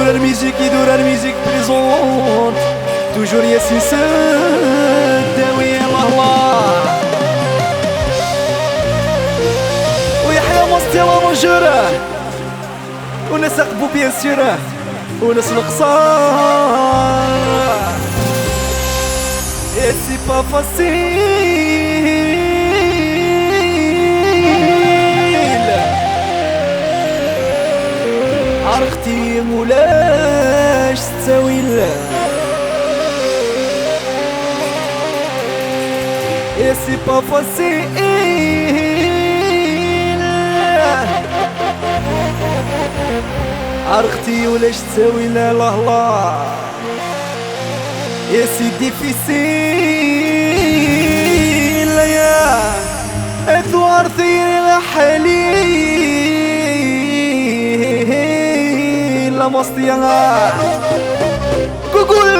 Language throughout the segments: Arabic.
يدور الميزيك بريزونت توجور ياسين سداوي الله الله ويحيى مستيلا مجرة وناس أقبو بيان سيرة وناس القصار Et c'est pas facile عرفتي مولاش تساويل Et c'est pas facile عرفتي ولاش تساوي لا لا لا Et c'est difficile يا ادوار ثير الحليل لا مصطيا قول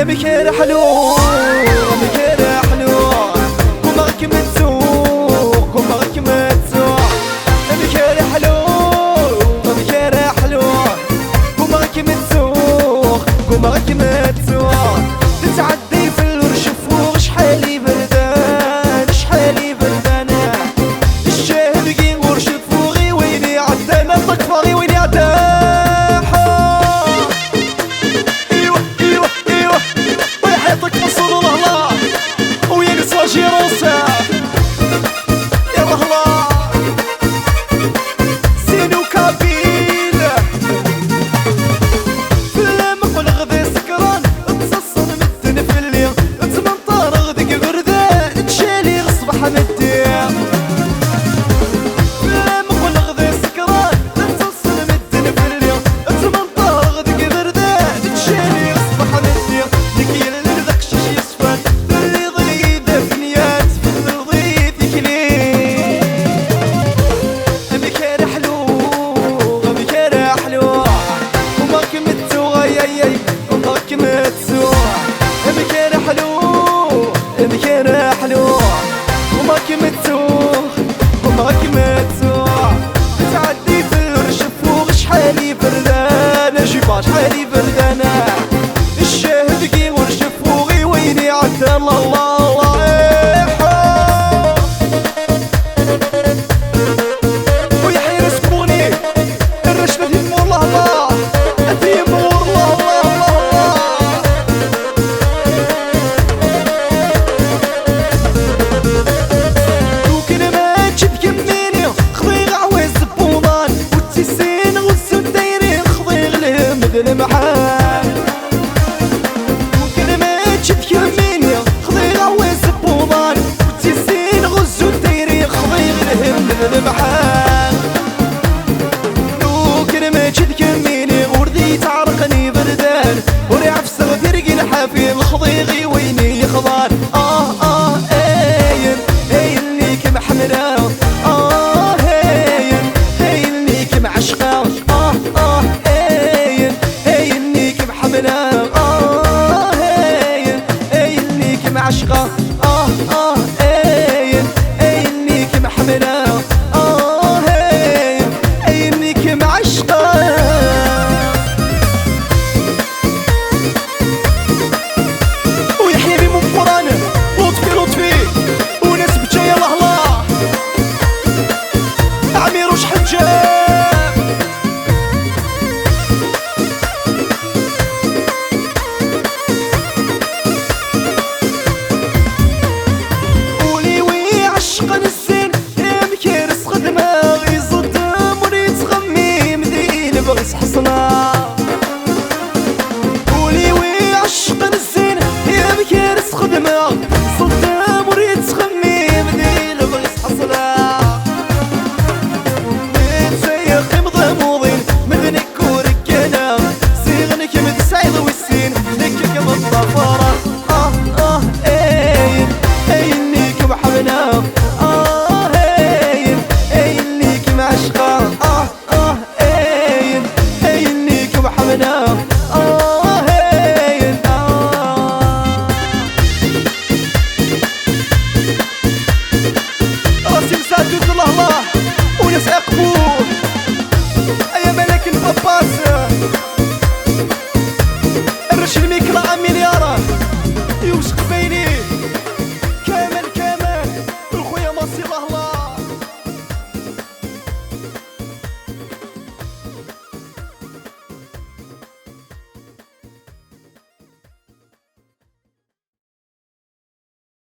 بكير حلو بكير حلو وماك متسوق وماك متسوق بكير حلو بكير حلو وماك متسوق وماك متسوق تتعدي في الرشف وشحالي بردان شحالي بردان الشاهد كي ورشف وغي ويني عدانا طقفاغي ويني عدانا شحالي بردانة الشاهد كي ورشف وغي ويني عدى الله الله ويحيى رسكوني الرشفة يمور الله الله أتي يمور الله الله وكنا ما تشد كميني خضي غعوي الزبونان والتسين غزو دايرين خضي غلهم المحال